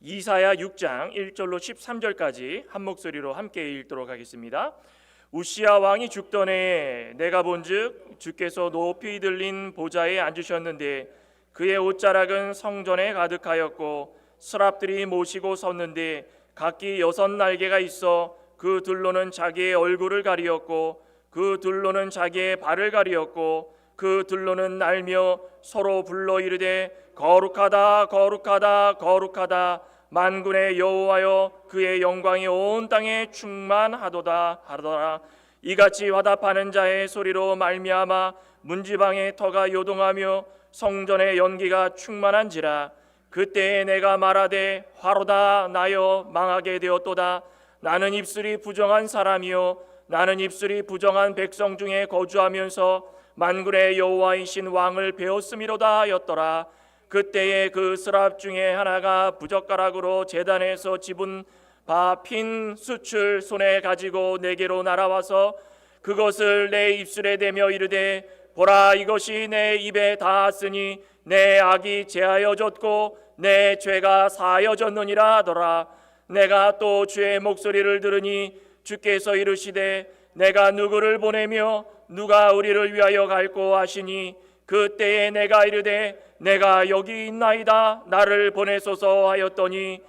이사야 6장 1절로 13절까지 한 목소리로 함께 읽도록 하겠습니다. 우시야 왕이 죽던 해에 내가 본즉 주께서 높이 들린 보좌에 앉으셨는데 그의 옷자락은 성전에 가득하였고 스랍들이 모시고 섰는데 각기 6날개가 있어 그 둘로는 자기의 얼굴을 가리었고 그 둘로는 자기의 발을 가리었고 그 둘로는 날며 서로 불러 이르되 거룩하다 거룩하다 거룩하다 만군의 여호와여 그의 영광이 온 땅에 충만하도다 하더라. 이같이 화답하는 자의 소리로 말미암아 문지방의 터가 요동하며 성전의 연기가 충만한지라. 그때에 내가 말하되 화로다 나여 망하게 되었도다. 나는 입술이 부정한 사람이요 나는 입술이 부정한 백성 중에 거주하면서 만군의 여호와이신 왕을 배웠음이로다 하였더라. 그때에 그 스랍 중에 하나가 부젓가락으로 제단에서 집은 바 핀 숯을 손에 가지고 내게로 날아와서 그것을 내 입술에 대며 이르되 보라 이것이 내 입에 닿았으니 내 악이 제하여졌고 내 죄가 사하여졌느니라 하더라. 내가 또 주의 목소리를 들으니 주께서 이르시되 내가 누구를 보내며 누가 우리를 위하여 갈꼬 하시니 그때에 내가 이르되 내가 여기 있나이다 나를 보내소서 하였더니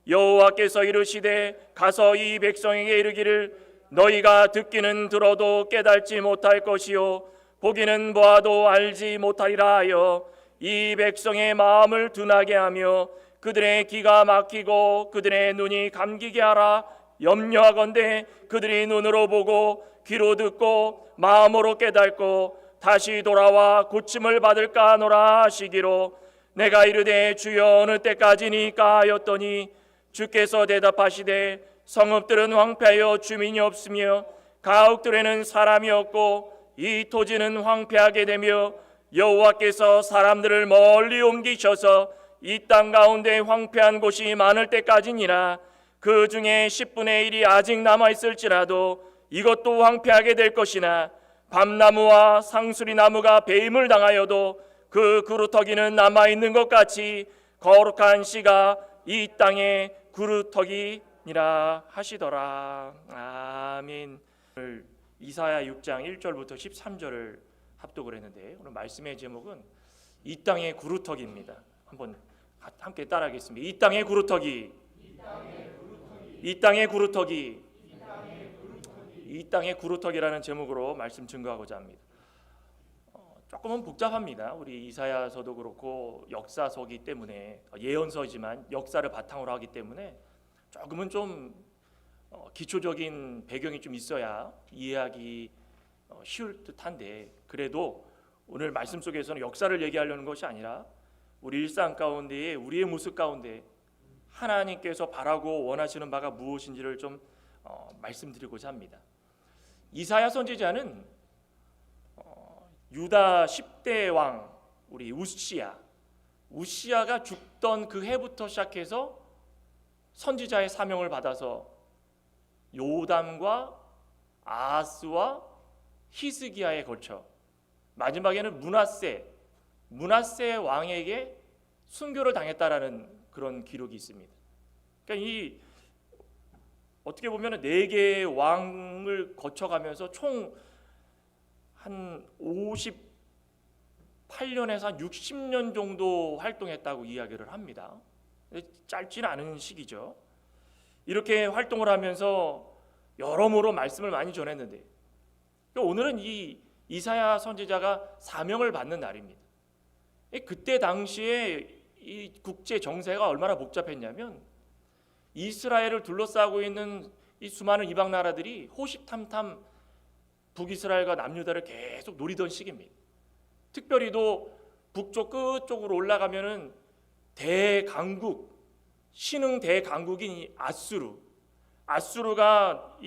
여호와께서 이르시되 가서 이 백성에게 이르기를 너희가 듣기는 들어도 깨달지 못할 것이요 보기는 보아도 알지 못하리라 하여 이 백성의 마음을 둔하게 하며 그들의 귀가 막히고 그들의 눈이 감기게 하라. 염려하건대 그들이 눈으로 보고 귀로 듣고 마음으로 깨닫고 다시 돌아와 고침을 받을까 하노라 하시기로 내가 이르되 주여 어느 때까지니까 하였더니 주께서 대답하시되 성읍들은 황폐하여 주민이 없으며 가옥들에는 사람이 없고 이 토지는 황폐하게 되며 여호와께서 사람들을 멀리 옮기셔서 이 땅 가운데 황폐한 곳이 많을 때까지니라. 그 중에 10분의 1이 아직 남아있을지라도 이것도 황폐하게 될 것이나 밤나무와 상수리나무가 배임을 당하여도 그 그루터기는 남아있는 것 같이 거룩한 씨가 이 땅에 그루터기니라 하시더라. 아멘. 오늘 이사야 6장 1절부터 13절을 합독을 했는데 오늘 말씀의 제목은 이 땅의 그루터기입니다. 한번 함께 따라하겠습니다. 이 땅의 그루터기, 이 땅의 그루터기, 이 땅의 그루터기라는 제목으로 말씀 증거하고자 합니다. 조금은 복잡합니다. 우리 이사야서도 그렇고 역사서기 때문에 예언서지만 역사를 바탕으로 하기 때문에 조금은 좀 기초적인 배경이 좀 있어야 이해하기 쉬울 듯한데 그래도 오늘 말씀 속에서는 역사를 얘기하려는 것이 아니라 우리 일상 가운데에 우리의 모습 가운데 하나님께서 바라고 원하시는 바가 무엇인지를 좀 말씀드리고자 합니다. 이사야 선지자는 유다 10대 왕 우리 우시야가 죽던 그 해부터 시작해서 선지자의 사명을 받아서 요담과 아하스와 히스기야에 걸쳐 마지막에는 문하세 왕에게 순교를 당했다라는 그런 기록이 있습니다. 그러니까 어떻게 보면 4개의 왕을 거쳐가면서 총 한 58년에서 한 60년 정도 활동했다고 이야기를 합니다. 짧지는 않은 시기죠. 이렇게 활동을 하면서 여러모로 말씀을 많이 전했는데 오늘은 이 이사야 선지자가 사명을 받는 날입니다. 그때 당시에 이 국제 정세가 얼마나 복잡했냐면 이스라엘을 둘러싸고 있는 이 수많은 이방 나라들이 호시탐탐 북이스라엘과 남유다를 계속 노리던 시기입니다. 특별히도 북쪽 끝쪽으로 올라가면은 대강국, 신흥 대강국인 아수르가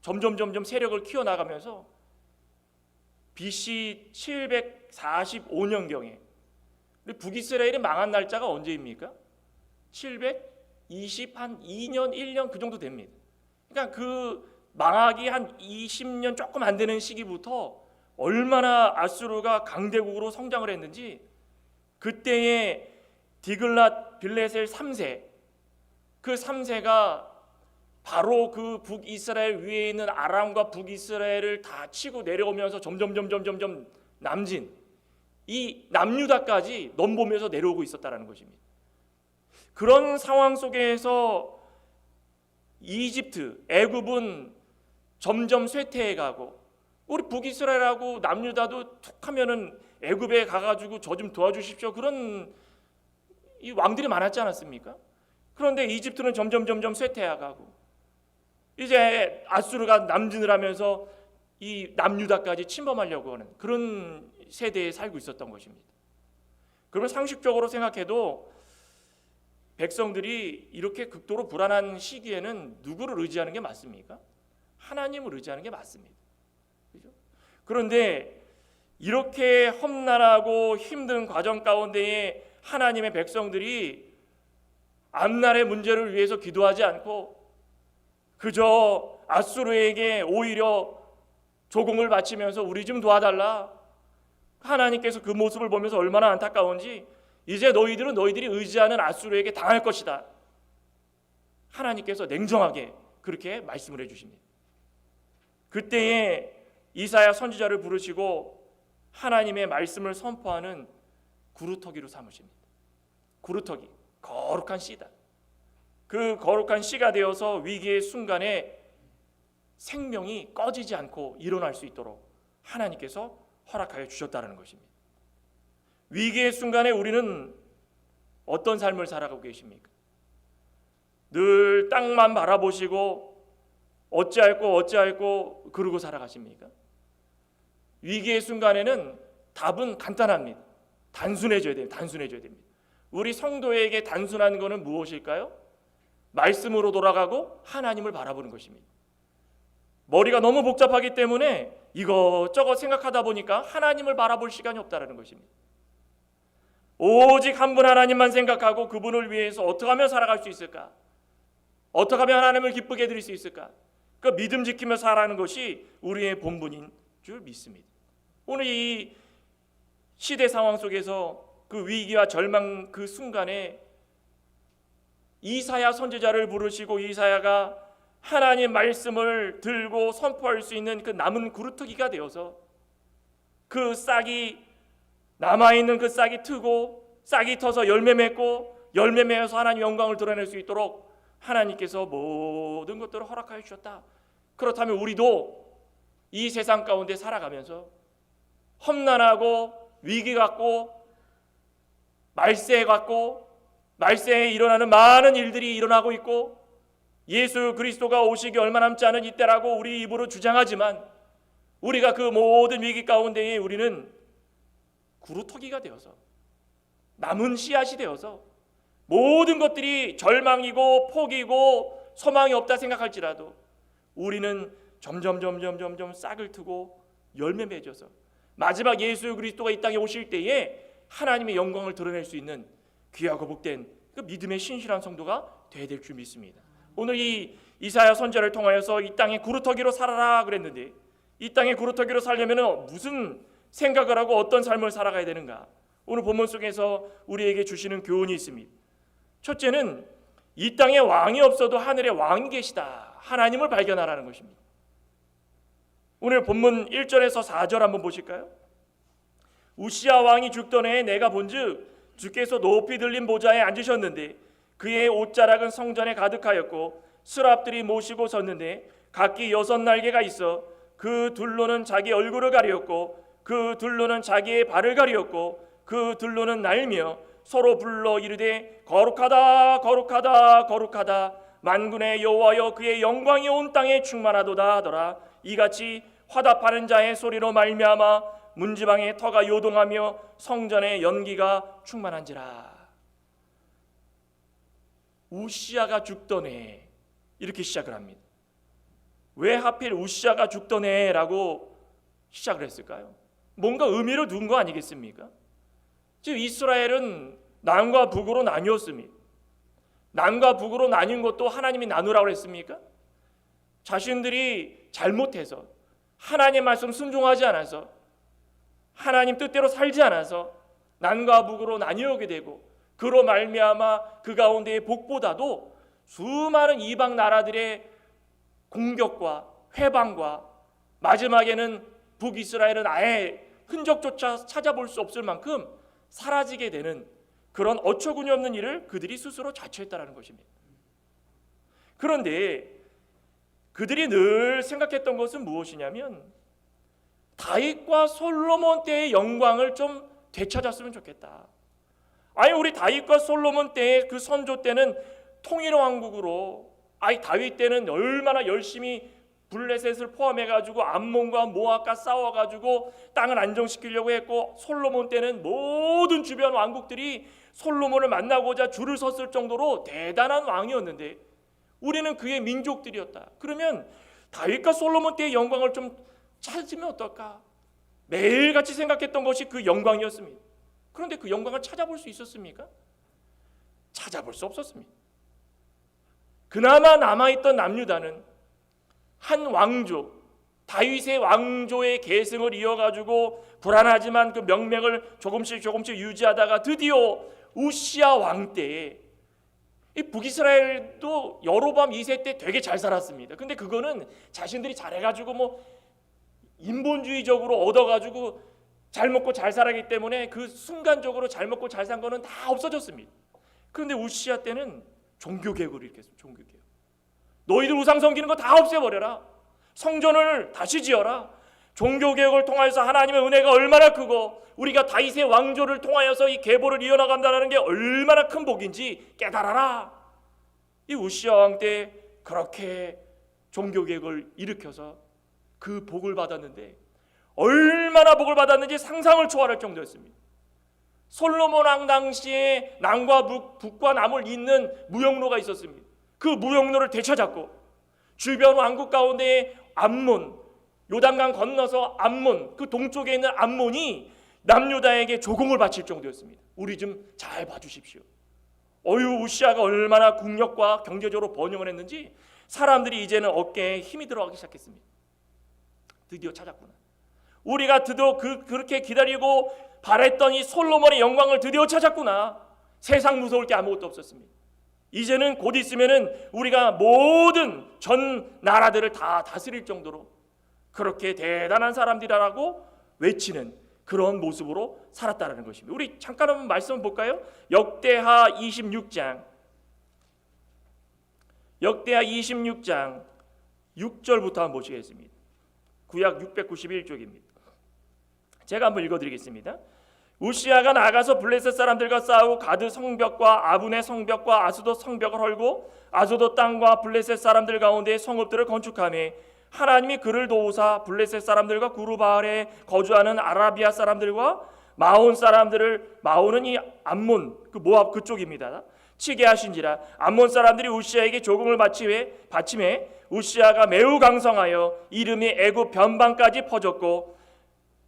점점 세력을 키워나가면서 BC 745년경에 북이스라엘이 망한 날짜가 언제입니까? 722년 1년 그 정도 됩니다. 그러니까 그 망하기 한 20년 조금 안 되는 시기부터 얼마나 아수르가 강대국으로 성장을 했는지 그때의 디글랏 빌레셀 3세 그 3세가 바로 그 북이스라엘 위에 있는 아람과 북이스라엘을 다 치고 내려오면서 점점 남진 이 남유다까지 넘보면서 내려오고 있었다는 것입니다. 그런 상황 속에서 이집트, 애굽은 점점 쇠퇴해가고 우리 북이스라엘하고 남유다도 툭 하면은 애굽에 가가지고 저 좀 도와주십시오 그런 이 왕들이 많았지 않았습니까? 그런데 이집트는 점점 쇠퇴해가고 이제 아수르가 남진을 하면서 이 남유다까지 침범하려고 하는 그런 세대에 살고 있었던 것입니다. 그러면 상식적으로 생각해도 백성들이 이렇게 극도로 불안한 시기에는 누구를 의지하는 게 맞습니까? 하나님을 의지하는 게 맞습니다. 그렇죠? 그런데 이렇게 험난하고 힘든 과정 가운데에 하나님의 백성들이 앞날의 문제를 위해서 기도하지 않고 그저 아수르에게 오히려 조공을 바치면서 우리 좀 도와달라. 하나님께서 그 모습을 보면서 얼마나 안타까운지 이제 너희들이 의지하는 아수르에게 당할 것이다. 하나님께서 냉정하게 그렇게 말씀을 해주십니다. 그때에 이사야 선지자를 부르시고 하나님의 말씀을 선포하는 구루터기로 삼으십니다. 구루터기, 거룩한 씨다. 그 거룩한 씨가 되어서 위기의 순간에 생명이 꺼지지 않고 일어날 수 있도록 하나님께서 허락하여 주셨다는 것입니다. 위기의 순간에 우리는 어떤 삶을 살아가고 계십니까? 늘 땅만 바라보시고 어찌할꼬 그러고 살아가십니까? 위기의 순간에는 답은 간단합니다. 단순해져야 됩니다. 우리 성도에게 단순한 것은 무엇일까요? 말씀으로 돌아가고 하나님을 바라보는 것입니다. 머리가 너무 복잡하기 때문에 이것저것 생각하다 보니까 하나님을 바라볼 시간이 없다는 것입니다. 오직 한 분 하나님만 생각하고 그분을 위해서 어떻게 하면 살아갈 수 있을까? 어떻게 하면 하나님을 기쁘게 해드릴 수 있을까? 그 믿음 지키며 살아가는 것이 우리의 본분인 줄 믿습니다. 오늘 이 시대 상황 속에서 그 위기와 절망 그 순간에 이사야 선지자를 부르시고 이사야가 하나님 말씀을 들고 선포할 수 있는 그 남은 구루터기가 되어서 그 싹이 남아있는 그 싹이 트고 싹이 터서 열매 맺고 열매 맺어서 하나님 영광을 드러낼 수 있도록 하나님께서 모든 것들을 허락하여 주셨다. 그렇다면 우리도 이 세상 가운데 살아가면서 험난하고 위기 같고 말세 같고 말세에 일어나는 많은 일들이 일어나고 있고 예수 그리스도가 오시기 얼마 남지 않은 이때라고 우리 입으로 주장하지만 우리가 그 모든 위기 가운데에 우리는 구루터기가 되어서 남은 씨앗이 되어서 모든 것들이 절망이고 포기고 소망이 없다 생각할지라도 우리는 점점 싹을 트고 열매 맺어서 마지막 예수 그리스도가 이 땅에 오실 때에 하나님의 영광을 드러낼 수 있는 귀하고 복된 그 믿음의 신실한 성도가 되어야 될 줄 믿습니다. 오늘 이 이사야 선지자를 통하여서 이 땅에 구루터기로 살아라 그랬는데 이 땅에 구루터기로 살려면 무슨 생각을 하고 어떤 삶을 살아가야 되는가? 오늘 본문 속에서 우리에게 주시는 교훈이 있습니다. 첫째는 이 땅에 왕이 없어도 하늘에 왕이 계시다. 하나님을 발견하라는 것입니다. 오늘 본문 1절에서 4절 한번 보실까요? 우시야 왕이 죽던 해에 내가 본즉 주께서 높이 들린 보좌에 앉으셨는데 그의 옷자락은 성전에 가득하였고 스랍들이 모시고 섰는데 각기 6날개가 있어 그 둘로는 자기 얼굴을 가리었고 그 둘로는 자기의 발을 가리었고 그 둘로는 날며 서로 불러 이르되 거룩하다 거룩하다 거룩하다 만군의 여호와여 그의 영광이 온 땅에 충만하도다 하더라. 이같이 화답하는 자의 소리로 말미암아 문지방의 터가 요동하며 성전의 연기가 충만한지라. 우시야가 죽던 해 이렇게 시작을 합니다. 왜 하필 우시야가 죽던 해라고 시작을 했을까요? 뭔가 의미를 둔 거 아니겠습니까? 즉 이스라엘은 남과 북으로 나뉘었습니다. 남과 북으로 나뉜 것도 하나님이 나누라고 했습니까? 자신들이 잘못해서 하나님 말씀 순종하지 않아서 하나님 뜻대로 살지 않아서 남과 북으로 나뉘게 되고 그로 말미암아 그 가운데의 복보다도 수많은 이방 나라들의 공격과 회방과 마지막에는 북이스라엘은 아예 흔적조차 찾아볼 수 없을 만큼 사라지게 되는 그런 어처구니 없는 일을 그들이 스스로 자초했다는 것입니다. 그런데 그들이 늘 생각했던 것은 무엇이냐면 다윗과 솔로몬 때의 영광을 좀 되찾았으면 좋겠다. 아니 우리 다윗과 솔로몬 때의 그 선조 때는 통일 왕국으로, 아니 다윗 때는 얼마나 열심히 블레셋을 포함해가지고 암몬과 모압과 싸워가지고 땅을 안정시키려고 했고, 솔로몬 때는 모든 주변 왕국들이 솔로몬을 만나고자 줄을 섰을 정도로 대단한 왕이었는데 우리는 그의 민족들이었다. 그러면 다윗과 솔로몬 때의 영광을 좀 찾으면 어떨까? 매일같이 생각했던 것이 그 영광이었습니다. 그런데 그 영광을 찾아볼 수 있었습니까? 찾아볼 수 없었습니다. 그나마 남아있던 남유다는 한 왕조, 다윗의 왕조의 계승을 이어가지고 불안하지만 그 명맥을 조금씩 유지하다가 드디어 우시야 왕 때에, 이 북이스라엘도 여로보암 2세 때 되게 잘 살았습니다. 근데 그거는 자신들이 잘해가지고 뭐 인본주의적으로 얻어가지고 잘 먹고 잘 살았기 때문에 그 순간적으로 잘 먹고 잘 산 거는 다 없어졌습니다. 그런데 우시야 때는 종교개혁을 일으켰습니다. 종교개혁. 너희들 우상 섬기는 거 다 없애버려라. 성전을 다시 지어라. 종교개혁을 통해서 하나님의 은혜가 얼마나 크고 우리가 다윗의 왕조를 통하여서 이 계보를 이어나간다는 게 얼마나 큰 복인지 깨달아라. 이 우시야 왕 때 그렇게 종교개혁을 일으켜서 그 복을 받았는데 얼마나 복을 받았는지 상상을 초월할 정도였습니다. 솔로몬 왕 당시에 남과 북과 남을 잇는 무역로가 있었습니다. 그 무역로를 되찾았고 주변 왕국 가운데 암몬, 요단강 건너서 암몬, 그 동쪽에 있는 암몬이 남유다에게 조공을 바칠 정도였습니다. 우리 좀 잘 봐주십시오. 우시야가 얼마나 국력과 경제적으로 번영을 했는지 사람들이 이제는 어깨에 힘이 들어가기 시작했습니다. 드디어 찾았구나. 우리가 드디어 그렇게 기다리고 바랬던 이 솔로몬의 영광을 드디어 찾았구나. 세상 무서울 게 아무것도 없었습니다. 이제는 곧 있으면은 우리가 모든 전 나라들을 다 다스릴 정도로 그렇게 대단한 사람들이라고 외치는 그런 모습으로 살았다는 것입니다. 우리 잠깐 한번 말씀 볼까요? 역대하 26장 6절부터 한번 보시겠습니다. 구약 691쪽입니다. 제가 한번 읽어드리겠습니다. 우시야가 나가서 블레셋 사람들과 싸우고 가드 성벽과 아분의 성벽과 아스돗 성벽을 헐고 아스돗 땅과 블레셋 사람들 가운데 성읍들을 건축하며 하나님이 그를 도우사 블레셋 사람들과 구르바알에 거주하는 아라비아 사람들과 마온 사람들을, 마온은 이 암몬 그 모압 그쪽입니다, 치게 하신지라. 암몬 사람들이 우시야에게 조공을 바침해 우시야가 매우 강성하여 이름이 애굽 변방까지 퍼졌고,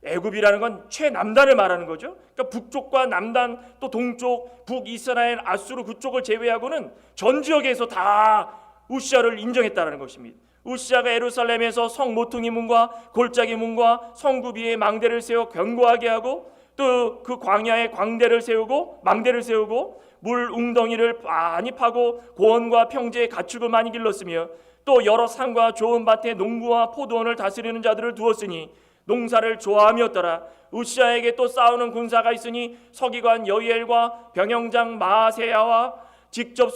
애굽이라는 건 최남단을 말하는 거죠. 그러니까 북쪽과 남단 또 동쪽, 북이스라엘, 아수르 그쪽을 제외하고는 전 지역에서 다 우시야를 인정했다는 것입니다. 우시야가 예루살렘에서 성 모퉁이 문과 골짜기 문과 성구 위에 망대를 세워 견고하게 하고, 또 그 광야에 광대를 세우고 망대를 세우고 물 웅덩이를 많이 파고 고원과 평지에 가축을 많이 길렀으며, 또 여러 산과 좋은 밭에 농부와 포도원을 다스리는 자들을 두었으니 농사를 좋아함이었더라. 우시야에게 또 싸우는 군사가 있으니 서기관 여이엘과 병영장 마아세야와 직접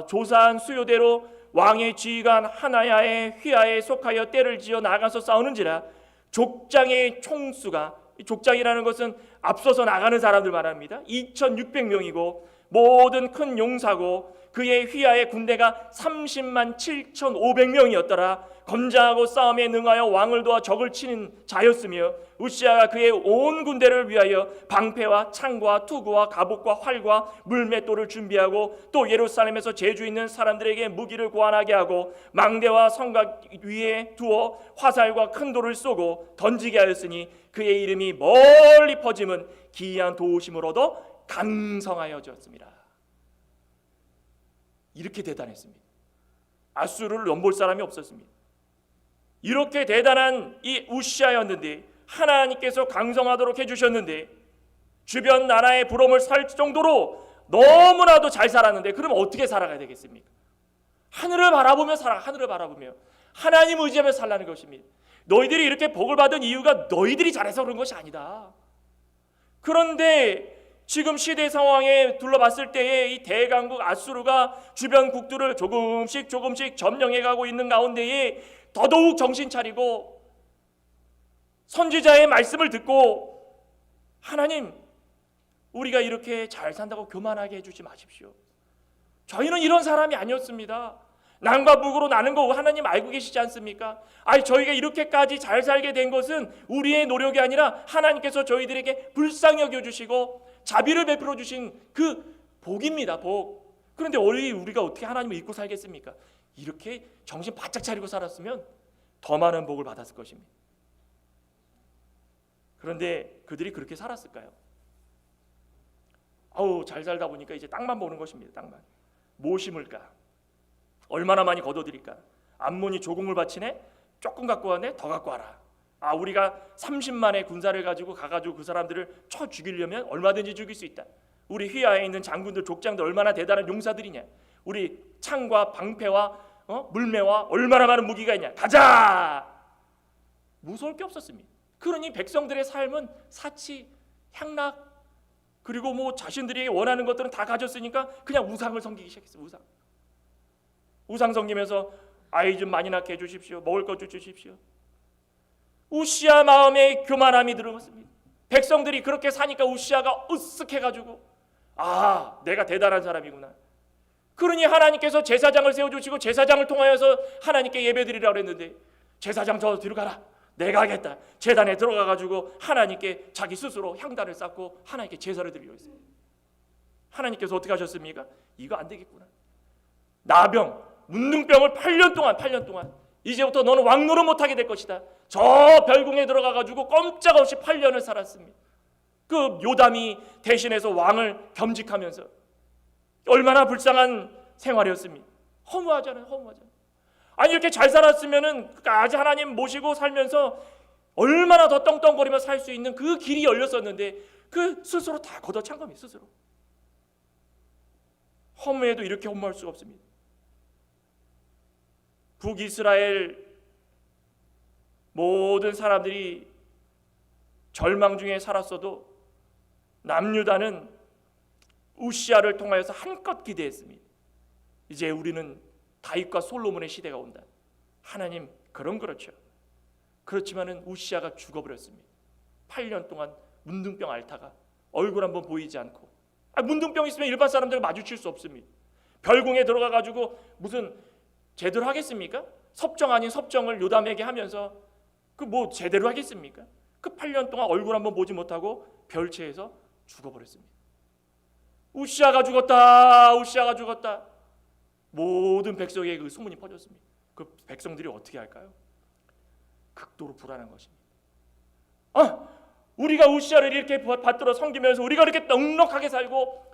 조사한 수요대로 왕의 지휘관 하나야의 휘하에 속하여 떼를 지어 나가서 싸우는지라. 족장의 총수가, 족장이라는 것은 앞서서 나가는 사람들 말합니다. 2600명이고 모든 큰 용사고 그의 휘하의 군대가 30만 7,500명이었더라. 건장하고 싸움에 능하여 왕을 도와 적을 치는 자였으며, 우시야가 그의 온 군대를 위하여 방패와 창과 투구와 갑옷과 활과 물맷돌을 준비하고, 또 예루살렘에서 재주 있는 사람들에게 무기를 고안하게 하고 망대와 성곽 위에 두어 화살과 큰 돌을 쏘고 던지게 하였으니 그의 이름이 멀리 퍼짐은 기이한 도우심을 얻어 강성하여졌습니다. 이렇게 대단했습니다. 아수르를 넘볼 사람이 없었습니다. 이렇게 대단한 이 우시야였는데, 하나님께서 강성하도록 해주셨는데, 주변 나라의 부러움을 살 정도로 너무나도 잘 살았는데, 그럼 어떻게 살아가야 되겠습니까? 하늘을 바라보며 살아. 하늘을 바라보며 하나님 의지하며 살라는 것입니다. 너희들이 이렇게 복을 받은 이유가 너희들이 잘해서 그런 것이 아니다. 그런데 지금 시대 상황에 둘러봤을 때에 이 대강국 아수르가 주변 국들을 조금씩 점령해가고 있는 가운데에 더더욱 정신 차리고 선지자의 말씀을 듣고 하나님, 우리가 이렇게 잘 산다고 교만하게 해주지 마십시오. 저희는 이런 사람이 아니었습니다. 남과 북으로 나는 거 하나님 알고 계시지 않습니까? 저희가 이렇게까지 잘 살게 된 것은 우리의 노력이 아니라 하나님께서 저희들에게 불쌍히 여겨주시고 자비를 베풀어 주신 그 복입니다. 복. 그런데 우리가 어떻게 하나님을 잊고 살겠습니까? 이렇게 정신 바짝 차리고 살았으면 더 많은 복을 받았을 것입니다. 그런데 그들이 그렇게 살았을까요? 잘 살다 보니까 이제 땅만 보는 것입니다. 땅만. 뭐 심을까? 얼마나 많이 거둬들일까? 암몬이 조공을 바치네? 조금 갖고 왔네? 더 갖고 와라. 우리가 30만의 군사를 가지고 가가지고 그 사람들을 쳐 죽이려면 얼마든지 죽일 수 있다. 우리 휘하에 있는 장군들, 족장들 얼마나 대단한 용사들이냐. 우리 창과 방패와 물매와 얼마나 많은 무기가 있냐. 가자! 무서울 게 없었습니다. 그러니 백성들의 삶은 사치, 향락, 그리고 뭐 자신들이 원하는 것들은 다 가졌으니까 그냥 우상을 섬기기 시작했어요. 우상 섬기면서 아이 좀 많이 낳게 해주십시오. 먹을 것 좀 주십시오. 우시아 마음에 교만함이 들어갔습니다. 백성들이 그렇게 사니까 우시아가 으쓱해가지고 내가 대단한 사람이구나. 그러니 하나님께서 제사장을 세워주시고 제사장을 통하여서 하나님께 예배드리라고 그랬는데 제사장 저 뒤로 가라. 내가 하겠다. 제단에 들어가가지고 하나님께 자기 스스로 향단을 쌓고 하나님께 제사를 드리려고 했습니다. 하나님께서 어떻게 하셨습니까? 이거 안 되겠구나. 나병, 문둥병을 8년 동안 이제부터 너는 왕노릇 못하게 될 것이다. 저 별궁에 들어가가지고 꼼짝없이 8년을 살았습니다. 그 요담이 대신해서 왕을 겸직하면서 얼마나 불쌍한 생활이었습니까? 허무하잖아요. 이렇게 잘 살았으면은 아직 하나님 모시고 살면서 얼마나 더 떵떵거리며 살 수 있는 그 길이 열렸었는데 그 스스로 다 걷어찬 겁니다. 스스로. 허무해도 이렇게 허무할 수가 없습니다. 북이스라엘 모든 사람들이 절망 중에 살았어도 남유다는 우시아를 통하여서 한껏 기대했습니다. 이제 우리는 다윗과 솔로몬의 시대가 온다. 하나님, 그렇죠. 그렇지만은 우시아가 죽어버렸습니다. 8년 동안 문둥병 앓다가 얼굴 한번 보이지 않고. 문둥병 있으면 일반 사람들 마주칠 수 없습니다. 별궁에 들어가가지고 무슨 제대로 하겠습니까? 섭정 아닌 섭정을 요담에게 하면서 그 뭐 제대로 하겠습니까? 그 8년 동안 얼굴 한번 보지 못하고 별채에서 죽어버렸습니다. 우시아가 죽었다. 모든 백성에게 그 소문이 퍼졌습니다. 그 백성들이 어떻게 할까요? 극도로 불안한 것입니다. 우리가 우시아를 이렇게 받들어 섬기면서 우리가 이렇게 넉넉하게 살고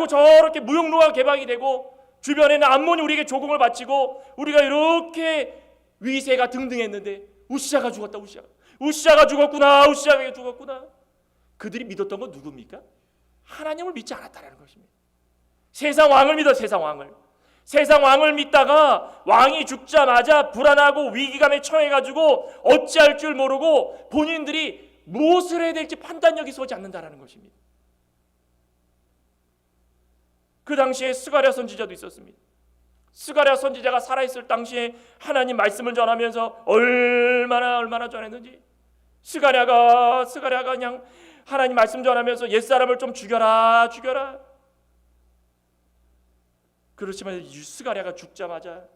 저렇게 무용로가 개방이 되고 주변에는 암몬이 우리에게 조공을 바치고 우리가 이렇게 위세가 등등했는데 우시아가 죽었다. 우시아가 죽었구나. 그들이 믿었던 건 누굽니까? 하나님을 믿지 않았다라는 것입니다. 세상 왕을 믿어. 세상 왕을 믿다가 왕이 죽자마자 불안하고 위기감에 처해가지고 어찌할 줄 모르고 본인들이 무엇을 해야 될지 판단력이 서지 않는다라는 것입니다. 그 당시에 스가랴 선지자도 있었습니다. 스가랴 선지자가 살아있을 당시에 하나님 말씀을 전하면서 얼마나 전했는지 스가랴가 그냥 하나님 말씀 전하면서 옛사람을 좀 죽여라. 그렇지만 스가랴가 죽자마자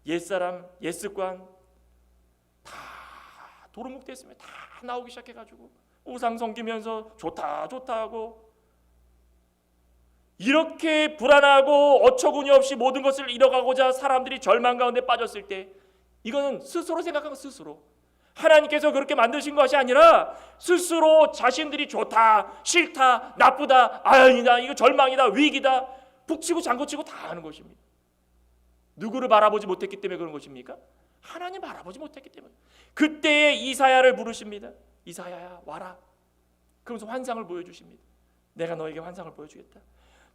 옛사람, 옛습관 다 도루묵됐습니다. 다 나오기 시작해가지고 우상 섬기면서 좋다 하고 이렇게 불안하고 어처구니 없이 모든 것을 잃어가고자 사람들이 절망 가운데 빠졌을 때 이거는 스스로 생각한 거 스스로 하나님께서 그렇게 만드신 것이 아니라 스스로 자신들이 좋다, 싫다, 나쁘다, 아니다, 이거 절망이다, 위기다 북치고 장구치고 다 하는 것입니다. 누구를 바라보지 못했기 때문에 그런 것입니까? 하나님 바라보지 못했기 때문에. 그때에 이사야를 부르십니다. 이사야야 와라. 그러면서 환상을 보여주십니다. 내가 너에게 환상을 보여주겠다.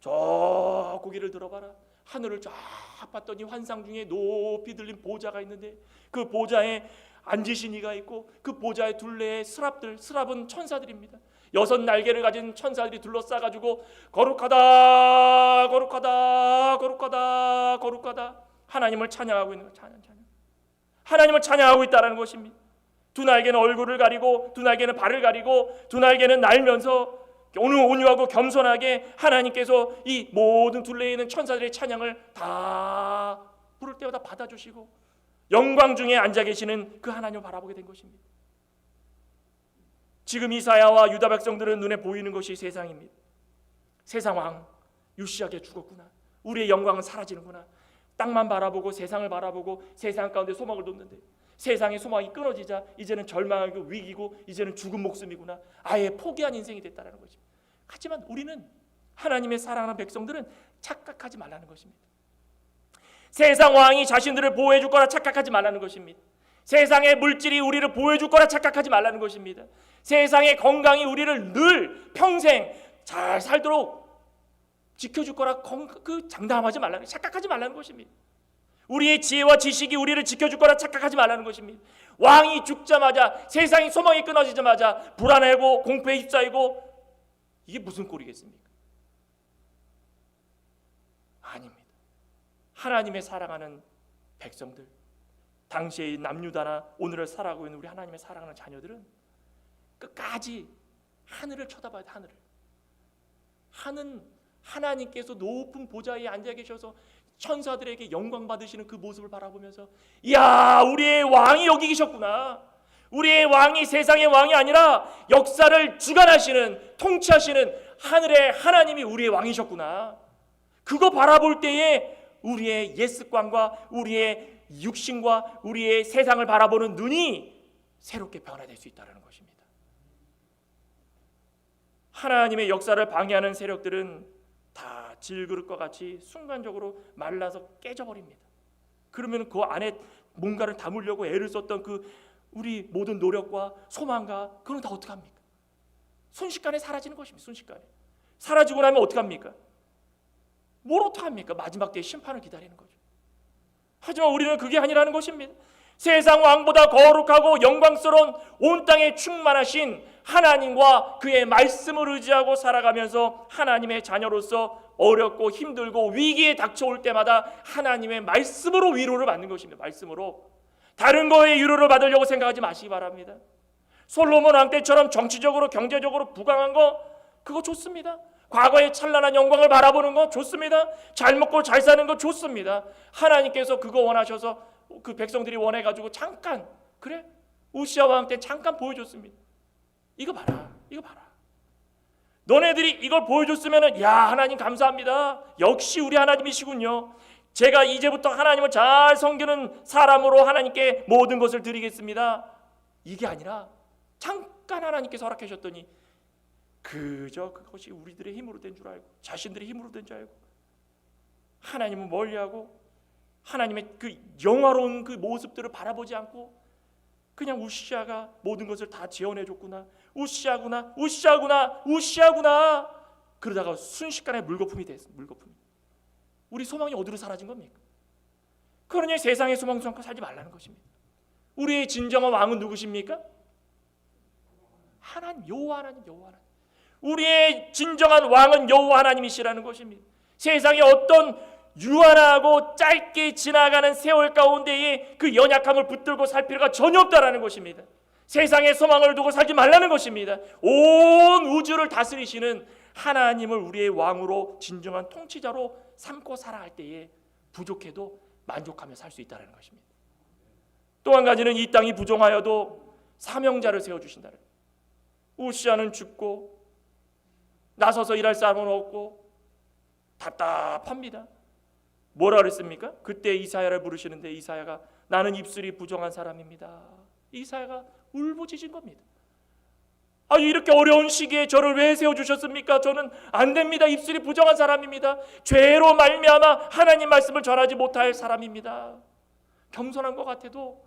저 고개를 들어봐라. 하늘을 쫙 봤더니 환상 중에 높이 들린 보좌가 있는데 그 보좌에 앉으신 이가 있고 그 보좌의 둘레에 스랍은 천사들입니다. 6날개를 가진 천사들이 둘러싸가지고 거룩하다 거룩하다 거룩하다 거룩하다 하나님을 찬양하고 있는 거예요. 찬양. 하나님을 찬양하고 있다는 것입니다. 두 날개는 얼굴을 가리고 두 날개는 발을 가리고 두 날개는 날면서 온유하고 겸손하게 하나님께서 이 모든 둘레에 있는 천사들의 찬양을 다 부를 때마다 받아주시고 영광 중에 앉아 계시는 그 하나님을 바라보게 된 것입니다. 지금 이사야와 유다 백성들은 눈에 보이는 것이 세상입니다. 세상 왕 요시야가 죽었구나. 우리의 영광은 사라지는구나. 땅만 바라보고 세상을 바라보고 세상 가운데 소망을 뒀는데 세상의 소망이 끊어지자 이제는 절망하고 위기고 이제는 죽은 목숨이구나. 아예 포기한 인생이 됐다는 것입니다. 하지만 우리는 하나님의 사랑하는 백성들은 착각하지 말라는 것입니다. 세상 왕이 자신들을 보호해 줄 거라 착각하지 말라는 것입니다. 세상의 물질이 우리를 보호해 줄 거라 착각하지 말라는 것입니다. 세상의 건강이 우리를 늘 평생 잘 살도록 지켜줄 거라 장담하지 말라는, 착각하지 말라는 것입니다. 우리의 지혜와 지식이 우리를 지켜줄 거라 착각하지 말라는 것입니다. 왕이 죽자마자 세상의 소망이 끊어지자마자 불안해하고 공포에 휩싸이고 이게 무슨 꼴이겠습니까? 아닙니다. 하나님의 사랑하는 백성들, 당시의 남유다나 오늘을 살아가고 있는 우리 하나님의 사랑하는 자녀들은 끝까지 하늘을 쳐다봐야 돼. 하늘은 하나님께서 높은 보좌에 앉아 계셔서 천사들에게 영광 받으시는 그 모습을 바라보면서 이야, 우리의 왕이 여기 계셨구나. 우리의 왕이 세상의 왕이 아니라 역사를 주관하시는, 통치하시는 하늘의 하나님이 우리의 왕이셨구나. 그거 바라볼 때에 우리의 옛 습관과 우리의 육신과 우리의 세상을 바라보는 눈이 새롭게 변화될 수 있다는 것입니다. 하나님의 역사를 방해하는 세력들은 다 질그릇과 같이 순간적으로 말라서 깨져버립니다. 그러면 그 안에 뭔가를 담으려고 애를 썼던 그 우리 모든 노력과 소망과 그건 다 어떻게 합니까? 순식간에 사라지는 것입니다. 순식간에 사라지고 나면 어떻게 합니까? 뭘 어떻게 합니까? 마지막 때의 심판을 기다리는 거죠. 하지만 우리는 그게 아니라는 것입니다. 세상 왕보다 거룩하고 영광스러운 온 땅에 충만하신 하나님과 그의 말씀을 의지하고 살아가면서 하나님의 자녀로서 어렵고 힘들고 위기에 닥쳐올 때마다 하나님의 말씀으로 위로를 받는 것입니다. 말씀으로. 다른 거에 위로를 받으려고 생각하지 마시기 바랍니다. 솔로몬 왕 때처럼 정치적으로 경제적으로 부강한 거 그거 좋습니다. 과거의 찬란한 영광을 바라보는 거 좋습니다. 잘 먹고 잘 사는 거 좋습니다. 하나님께서 그거 원하셔서 그 백성들이 원해가지고 잠깐, 그래? 우시야 왕 때 잠깐 보여줬습니다. 이거 봐라. 너네들이 이걸 보여줬으면 야, 하나님 감사합니다. 역시 우리 하나님이시군요. 제가 이제부터 하나님을 잘 섬기는 사람으로 하나님께 모든 것을 드리겠습니다. 이게 아니라 잠깐 하나님께서 허락하셨더니 그저 그것이 우리들의 힘으로 된 줄 알고 자신들의 힘으로 된 줄 알고 하나님은 멀리하고 하나님의 그 영화로운 그 모습들을 바라보지 않고 그냥 우시아가 모든 것을 다 지어내줬구나, 우시아구나 그러다가 순식간에 물거품이 됐어. 물거품이. 우리 소망이 어디로 사라진 겁니까? 그러니 세상의 소망 삼고 살지 말라는 것입니다. 우리의 진정한 왕은 누구십니까? 하나님, 여호와 하나님. 우리의 진정한 왕은 여호와 하나님이시라는 것입니다. 세상에 어떤 유한하고 짧게 지나가는 세월 가운데에 그 연약함을 붙들고 살 필요가 전혀 없다라는 것입니다. 세상에 소망을 두고 살지 말라는 것입니다. 온 우주를 다스리시는 하나님을 우리의 왕으로 진정한 통치자로 삼고 살아갈 때에 부족해도 만족하며 살 수 있다는 것입니다. 또 한 가지는 이 땅이 부정하여도 사명자를 세워주신다는 거예요. 우시아는 죽고 나서서 일할 사람은 없고 답답합니다. 뭐라 그랬습니까? 그때 이사야를 부르시는데 이사야가 나는 입술이 부정한 사람입니다. 이사야가 울부짖은 겁니다. 이렇게 어려운 시기에 저를 왜 세워주셨습니까? 저는 안 됩니다. 입술이 부정한 사람입니다. 죄로 말미암아 하나님 말씀을 전하지 못할 사람입니다. 겸손한 것 같아도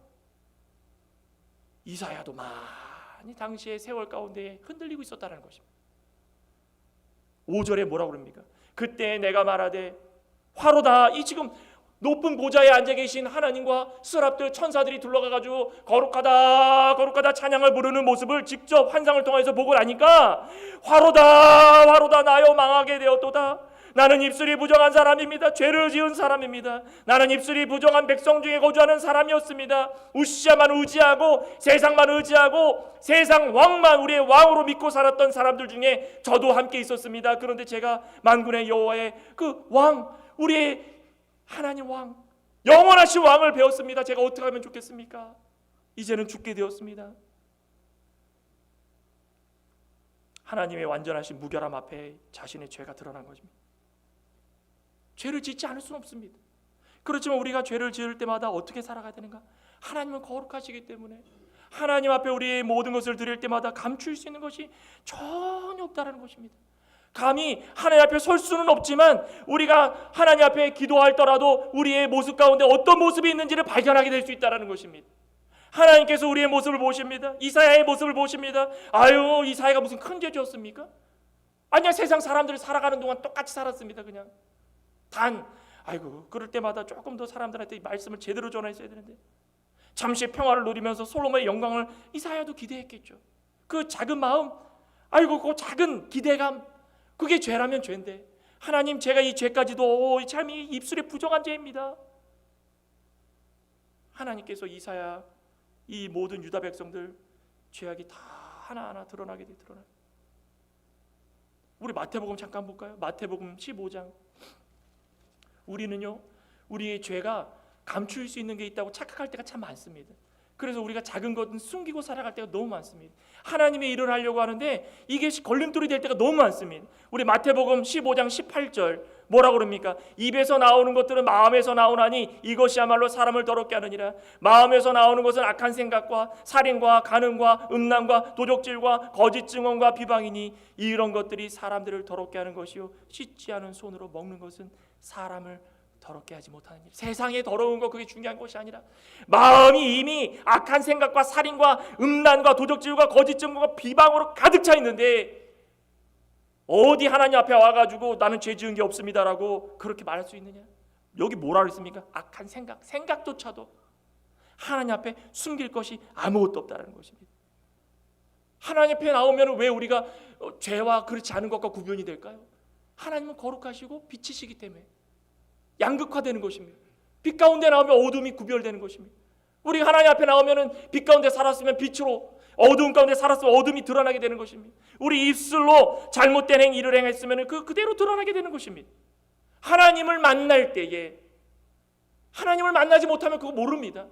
이사야도 많이 당시의 세월 가운데 흔들리고 있었다는 것입니다. 5절에 뭐라고 그럽니까? 그때 내가 말하되 화로다. 이 지금 높은 보좌에 앉아 계신 하나님과 스랍들 천사들이 둘러가가지고 거룩하다 거룩하다 찬양을 부르는 모습을 직접 환상을 통해서 보고 나니까 화로다 화로다 나여 망하게 되었도다. 나는 입술이 부정한 사람입니다. 죄를 지은 사람입니다. 나는 입술이 부정한 백성 중에 거주하는 사람이었습니다. 우시아만 의지하고 세상만 의지하고 세상 왕만 우리의 왕으로 믿고 살았던 사람들 중에 저도 함께 있었습니다. 그런데 제가 만군의 여호와의 그 왕, 우리의 하나님 왕, 영원하신 왕을 배웠습니다. 제가 어떻게 하면 좋겠습니까? 이제는 죽게 되었습니다. 하나님의 완전하신 무결함 앞에 자신의 죄가 드러난 것입니다. 죄를 짓지 않을 수는 없습니다. 그렇지만 우리가 죄를 지을 때마다 어떻게 살아가야 되는가? 하나님은 거룩하시기 때문에 하나님 앞에 우리의 모든 것을 드릴 때마다 감출 수 있는 것이 전혀 없다는 것입니다. 감히 하나님 앞에 설 수는 없지만 우리가 하나님 앞에 기도할더라도 우리의 모습 가운데 어떤 모습이 있는지를 발견하게 될 수 있다는 것입니다. 하나님께서 우리의 모습을 보십니다. 이사야의 모습을 보십니다. 아유, 이사야가 무슨 큰 죄 지었습니까? 아니야, 세상 사람들이 살아가는 동안 똑같이 살았습니다. 그냥 단 아이고 그럴 때마다 조금 더 사람들한테 이 말씀을 제대로 전했어야 되는데 잠시 평화를 누리면서 솔로몬의 영광을 이사야도 기대했겠죠. 그 작은 마음, 아이고 그 작은 기대감, 그게 죄라면 죄인데 하나님 제가 이 죄까지도 참 이 입술에 부정한 죄입니다. 하나님께서 이사야 이 모든 유다 백성들 죄악이 다 하나하나 드러나게 드러나. 우리 마태복음 잠깐 볼까요? 마태복음 15장. 우리는요 우리의 죄가 감출 수 있는 게 있다고 착각할 때가 참 많습니다. 그래서 우리가 작은 것은 숨기고 살아갈 때가 너무 많습니다. 하나님의 일을 하려고 하는데 이게 걸림돌이 될 때가 너무 많습니다. 우리 마태복음 15장 18절 뭐라고 그럽니까? 입에서 나오는 것들은 마음에서 나오나니 이것이야말로 사람을 더럽게 하느니라. 마음에서 나오는 것은 악한 생각과 살인과 간음과 음란과 도적질과 거짓 증언과 비방이니 이런 것들이 사람들을 더럽게 하는 것이요 씻지 않은 손으로 먹는 것은 사람을 더럽게 하지 못하는 일. 세상에 더러운 거 그게 중요한 것이 아니라 마음이 이미 악한 생각과 살인과 음란과 도적질과 거짓 증거가 비방으로 가득 차 있는데 어디 하나님 앞에 와가지고 나는 죄 지은 게 없습니다라고 그렇게 말할 수 있느냐? 여기 뭐라 그랬습니까? 악한 생각조차도 하나님 앞에 숨길 것이 아무것도 없다는 것입니다. 하나님 앞에 나오면 왜 우리가 죄와 그렇지 않은 것과 구분이 될까요? 하나님은 거룩하시고 빛이시기 때문에 양극화되는 것입니다. 빛 가운데 나오면 어둠이 구별되는 것입니다. 우리 하나님 앞에 나오면은 빛 가운데 살았으면 빛으로, 어두운 가운데 살았으면 어둠이 드러나게 되는 것입니다. 우리 입술로 잘못된 일을 행했으면 그대로 드러나게 되는 것입니다. 하나님을 만날 때에 하나님을 만나지 못하면 그거 모릅니다.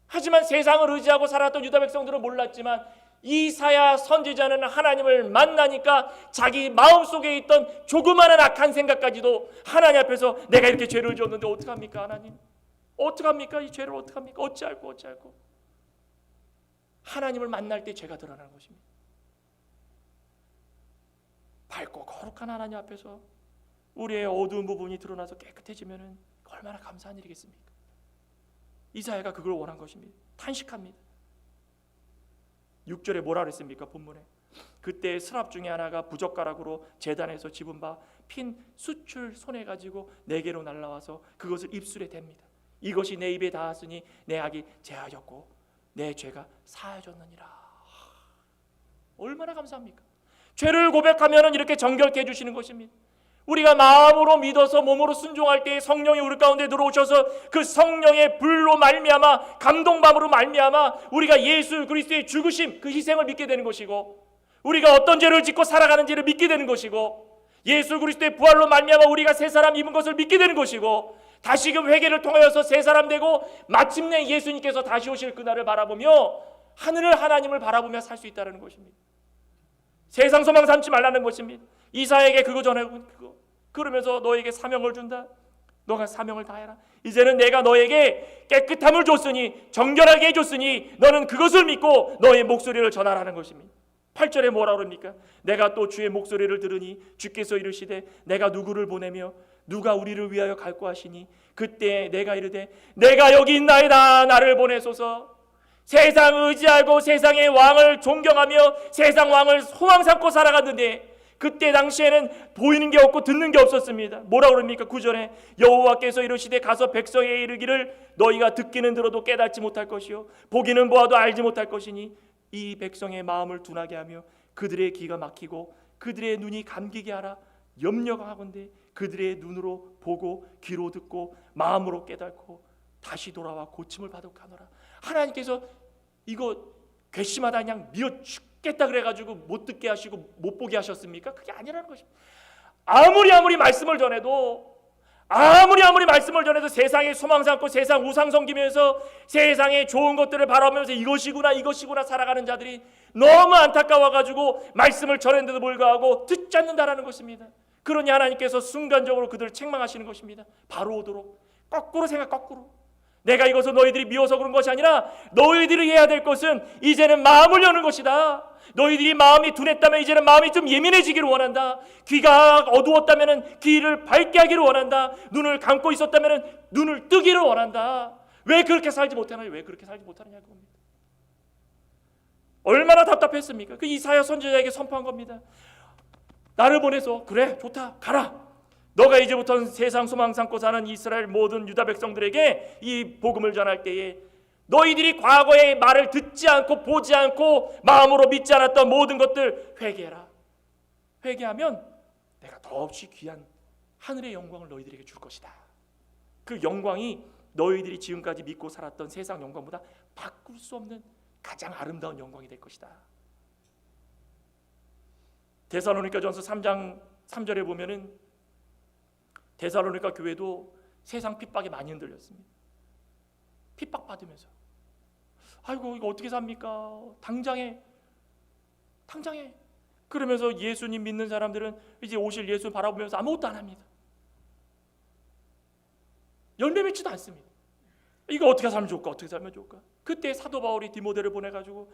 하지만 세상을 의지하고 살았던 유다 백성들은 몰랐지만 이사야 선지자는 하나님을 만나니까 자기 마음속에 있던 조그마한 악한 생각까지도 하나님 앞에서 내가 이렇게 죄를 지었는데 어떡합니까 하나님? 어떡합니까? 이 죄를 어떡합니까? 어찌할꼬 하나님을 만날 때 죄가 드러나는 것입니다. 밝고 거룩한 하나님 앞에서 우리의 어두운 부분이 드러나서 깨끗해지면 얼마나 감사한 일이겠습니까? 이사야가 그걸 원한 것입니다. 탄식합니다. 6절에 뭐라 그랬습니까? 본문에 그때 스랍 중에 하나가 부젓가락으로 제단에서 집은 바 핀 수출 손에 가지고 내게로 날라와서 그것을 입술에 댑니다. 이것이 내 입에 닿았으니 내 악이 제하였고 내 죄가 사하였느니라. 얼마나 감사합니까? 죄를 고백하면 이렇게 정결케 해주시는 것입니다. 우리가 마음으로 믿어서 몸으로 순종할 때 성령이 우리 가운데 들어오셔서 그 성령의 불로 말미암아 감동감으로 말미암아 우리가 예수 그리스도의 죽으심 그 희생을 믿게 되는 것이고 우리가 어떤 죄를 짓고 살아가는지를 믿게 되는 것이고 예수 그리스도의 부활로 말미암아 우리가 새 사람 입은 것을 믿게 되는 것이고 다시금 회개를 통하여서 새 사람 되고 마침내 예수님께서 다시 오실 그날을 바라보며 하늘을 하나님을 바라보며 살 수 있다는 것입니다. 세상 소망 삼지 말라는 것입니다. 이사에게 그거 전하고 그러면서 너에게 사명을 준다. 너가 사명을 다해라. 이제는 내가 너에게 깨끗함을 줬으니 정결하게 해줬으니 너는 그것을 믿고 너의 목소리를 전하라는 것입니다. 8절에 뭐라 그럽니까? 내가 또 주의 목소리를 들으니 주께서 이르시되 내가 누구를 보내며 누가 우리를 위하여 갈고 하시니 그때 내가 이르되 내가 여기 있나이다. 나를 보내소서. 세상 의지하고 세상의 왕을 존경하며 세상 왕을 소망 삼고 살아갔는데 그때 당시에는 보이는 게 없고 듣는 게 없었습니다. 뭐라 그럽니까? 9절에 여호와께서 이르시되 가서 백성에게 이르기를 너희가 듣기는 들어도 깨닫지 못할 것이요 보기는 보아도 알지 못할 것이니 이 백성의 마음을 둔하게 하며 그들의 귀가 막히고 그들의 눈이 감기게 하라. 염려가 하건대 그들의 눈으로 보고 귀로 듣고 마음으로 깨닫고 다시 돌아와 고침을 받도록 하노라. 하나님께서 이거 괘씸하다 그냥 미어 죽겠다 그래가지고 못 듣게 하시고 못 보게 하셨습니까? 그게 아니라는 것입니다. 아무리 말씀을 전해도 세상에 소망 삼고 세상 우상 섬기면서 세상에 좋은 것들을 바라보면서 이것이구나 살아가는 자들이 너무 안타까워가지고 말씀을 전했는데도 불구하고 듣지 않는다라는 것입니다. 그러니 하나님께서 순간적으로 그들을 책망하시는 것입니다. 바로 오도록 거꾸로 내가 이것을 너희들이 미워서 그런 것이 아니라 너희들이 해야 될 것은 이제는 마음을 여는 것이다. 너희들이 마음이 둔했다면 이제는 마음이 좀 예민해지기를 원한다. 귀가 어두웠다면 귀를 밝게 하기를 원한다. 눈을 감고 있었다면 눈을 뜨기를 원한다. 왜 그렇게 살지 못하느냐? 그 겁니다. 얼마나 답답했습니까? 그 이사야 선지자에게 선포한 겁니다. 나를 보내서 그래 좋다 가라. 너가 이제부터는 세상 소망 삼고 사는 이스라엘 모든 유다 백성들에게 이 복음을 전할 때에 너희들이 과거의 말을 듣지 않고 보지 않고 마음으로 믿지 않았던 모든 것들 회개해라. 회개하면 내가 더없이 귀한 하늘의 영광을 너희들에게 줄 것이다. 그 영광이 너희들이 지금까지 믿고 살았던 세상 영광보다 바꿀 수 없는 가장 아름다운 영광이 될 것이다. 데살로니가전서 3장 3절에 보면은 데살로니가 교회도 세상 핍박에 많이 흔들렸습니다. 핍박받으면서 아이고 이거 어떻게 삽니까? 당장에 그러면서 예수님 믿는 사람들은 이제 오실 예수 바라보면서 아무것도 안 합니다. 열매 맺지도 않습니다. 이거 어떻게 살면 좋을까? 그때 사도 바울이 디모데를 보내가지고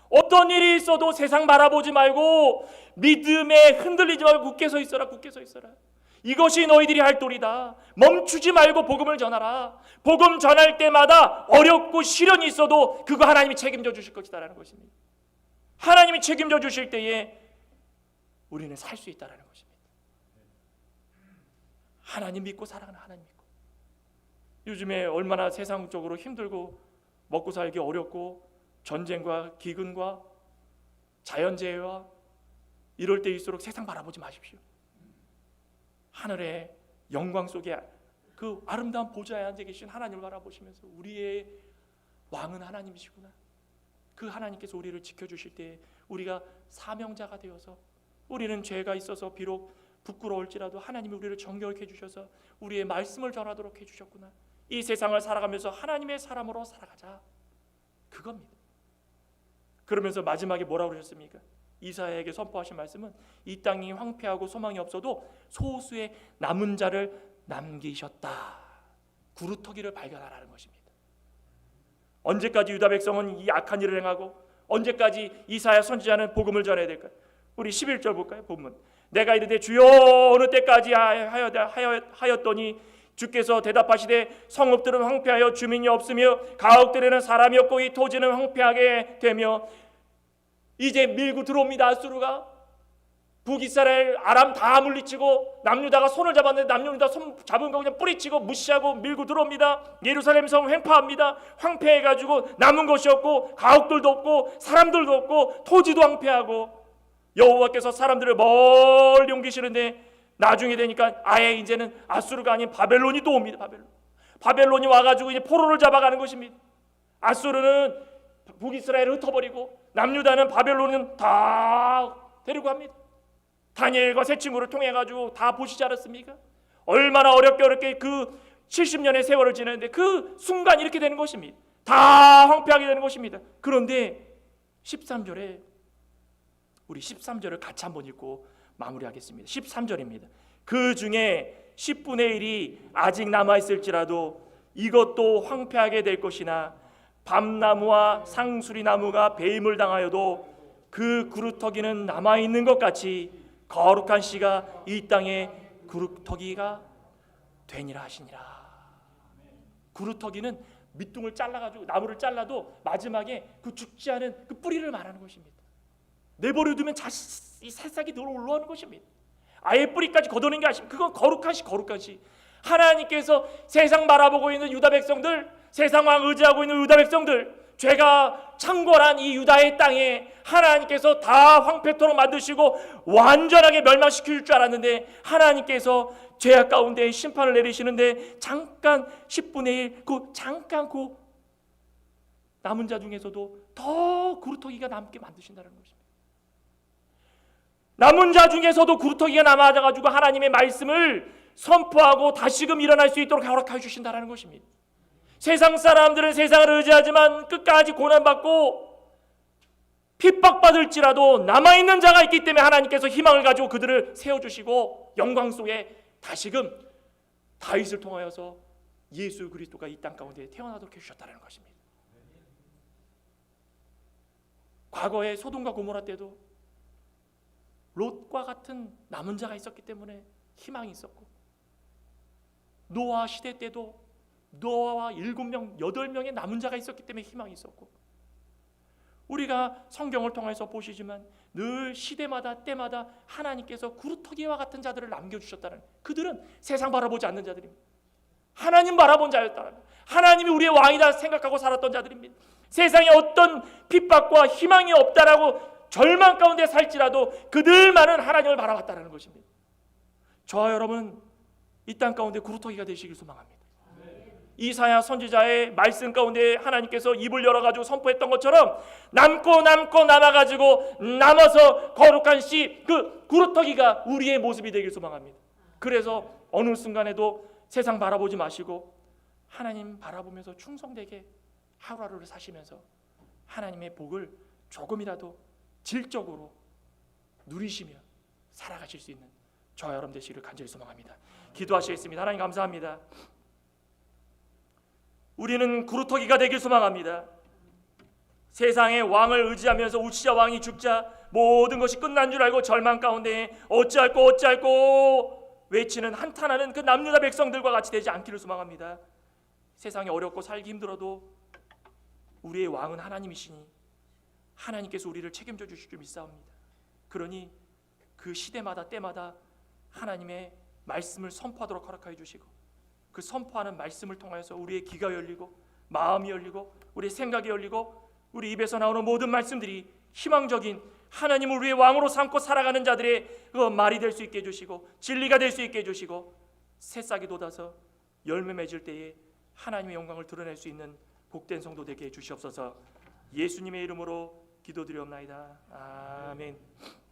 어떤 일이 있어도 세상 바라보지 말고 믿음에 흔들리지 말고 굳게 서 있어라. 이것이 너희들이 할 도리다. 멈추지 말고 복음을 전하라. 복음 전할 때마다 어렵고 시련이 있어도 그거 하나님이 책임져 주실 것이다라는 것입니다. 하나님이 책임져 주실 때에 우리는 살 수 있다라는 것입니다. 하나님 믿고 살아가는 하나님 믿고. 요즘에 얼마나 세상적으로 힘들고 먹고 살기 어렵고 전쟁과 기근과 자연재해와 이럴 때일수록 세상 바라보지 마십시오. 하늘의 영광 속에 그 아름다운 보좌에 앉아 계신 하나님을 바라보시면서 우리의 왕은 하나님이시구나. 그 하나님께서 우리를 지켜주실 때 우리가 사명자가 되어서 우리는 죄가 있어서 비록 부끄러울지라도 하나님이 우리를 정결케 해주셔서 우리의 말씀을 전하도록 해주셨구나. 이 세상을 살아가면서 하나님의 사람으로 살아가자. 그겁니다. 그러면서 마지막에 뭐라고 그러셨습니까? 이사야에게 선포하신 말씀은 이 땅이 황폐하고 소망이 없어도 소수의 남은 자를 남기셨다. 구루터기를 발견하라는 것입니다. 언제까지 유다 백성은 이 악한 일을 행하고 언제까지 이사야 선지자는 복음을 전해야 될까요? 우리 11절 볼까요? 본문. 내가 이르되 주여 어느 때까지 하였더니 주께서 대답하시되 성읍들은 황폐하여 주민이 없으며 가옥들에는 사람이 없고 이 토지는 황폐하게 되며 이제 밀고 들어옵니다. 아수르가 북이스라엘 아람 다 물리치고 남유다가 손을 잡았는데 남유다 손 잡은 거 그냥 뿌리치고 무시하고 밀고 들어옵니다. 예루살렘 성 횡파합니다. 황폐해가지고 남은 것이 없고 가옥들도 없고 사람들도 없고 토지도 황폐하고 여호와께서 사람들을 멀리 옮기시는데 나중에 되니까 아예 이제는 아수르가 아닌 바벨론이 또 옵니다. 바벨론이 와가지고 이제 포로를 잡아가는 것입니다. 아수르는 북이스라엘을 흩어버리고 남유다는 바벨론은 다 데리고 갑니다. 다니엘과 세 친구를 통해 가지고 다 보시지 않았습니까? 얼마나 어렵게 그 70년의 세월을 지내는데 그 순간 이렇게 되는 것입니다. 다 황폐하게 되는 것입니다. 그런데 13절에 우리 13절을 같이 한번 읽고 마무리하겠습니다. 13절입니다. 그 중에 10분의 1이 아직 남아있을지라도 이것도 황폐하게 될 것이나 밤나무와 상수리나무가 배임을 당하여도 그 구루터기는 남아있는 것 같이 거룩한 씨가 이 땅에 구루터기가 되니라 하시니라. 구루터기는 밑둥을 잘라가지고 나무를 잘라도 마지막에 그 죽지 않은 그 뿌리를 말하는 것입니다. 내버려 두면 이 새싹이 늘 올라오는 것입니다. 아예 뿌리까지 걷어낸 게 아니면 그건 거룩하시. 하나님께서 세상 바라보고 있는 유다 백성들, 세상 왕 의지하고 있는 유다 백성들, 죄가 창궐한 이 유다의 땅에 하나님께서 다 황폐토록 만드시고 완전하게 멸망시킬 줄 알았는데 하나님께서 죄악 가운데 심판을 내리시는데 잠깐 10분의 1 잠깐 남은 자 중에서도 더 구루터기가 남게 만드신다는 것입니다. 남은 자 중에서도 구루터기가 남아가지고 하나님의 말씀을 선포하고 다시금 일어날 수 있도록 허락해 주신다는 것입니다. 세상 사람들은 세상을 의지하지만 끝까지 고난받고 핍박받을지라도 남아있는 자가 있기 때문에 하나님께서 희망을 가지고 그들을 세워주시고 영광 속에 다시금 다윗을 통하여서 예수 그리스도가 이 땅 가운데 태어나도록 해주셨다는 것입니다. 과거에 소돔과 고모라 때도 롯과 같은 남은 자가 있었기 때문에 희망이 있었고, 노아 시대 때도 노아와 7명, 8명의 남은 자가 있었기 때문에 희망이 있었고, 우리가 성경을 통해서 보시지만 늘 시대마다 때마다 하나님께서 구루터기와 같은 자들을 남겨주셨다는, 그들은 세상 바라보지 않는 자들입니다. 하나님 바라본 자였다는, 하나님이 우리의 왕이다 생각하고 살았던 자들입니다. 세상에 어떤 핍박과 희망이 없다라고 절망 가운데 살지라도 그들만은 하나님을 바라봤다는 것입니다. 저와 여러분 이 땅 가운데 구루터기가 되시길 소망합니다. 이사야 선지자의 말씀 가운데 하나님께서 입을 열어가지고 선포했던 것처럼 남고 남아가지고 남아서 거룩한 씨, 그 구루터기가 우리의 모습이 되길 소망합니다. 그래서 어느 순간에도 세상 바라보지 마시고 하나님 바라보면서 충성되게 하루하루를 사시면서 하나님의 복을 조금이라도 질적으로 누리시며 살아가실 수 있는 저와 여러분 되시기를 간절히 소망합니다. 기도하시겠습니다. 하나님 감사합니다. 우리는 구루터기가 되길 소망합니다. 세상의 왕을 의지하면서 우시아 왕이 죽자 모든 것이 끝난 줄 알고 절망 가운데 어찌할꼬 외치는 한탄하는 그 남유다 백성들과 같이 되지 않기를 소망합니다. 세상이 어렵고 살기 힘들어도 우리의 왕은 하나님이시니 하나님께서 우리를 책임져 주실 줄 믿사옵니다. 그러니 그 시대마다 때마다 하나님의 말씀을 선포하도록 허락하여 주시고, 그 선포하는 말씀을 통해서 우리의 귀가 열리고 마음이 열리고 우리의 생각이 열리고 우리 입에서 나오는 모든 말씀들이 희망적인 하나님을 우리의 왕으로 삼고 살아가는 자들의 그 말이 될 수 있게 해주시고 진리가 될 수 있게 해주시고 새싹이 돋아서 열매 맺을 때에 하나님의 영광을 드러낼 수 있는 복된 성도 되게 해주시옵소서. 예수님의 이름으로 기도드리옵나이다. 아멘.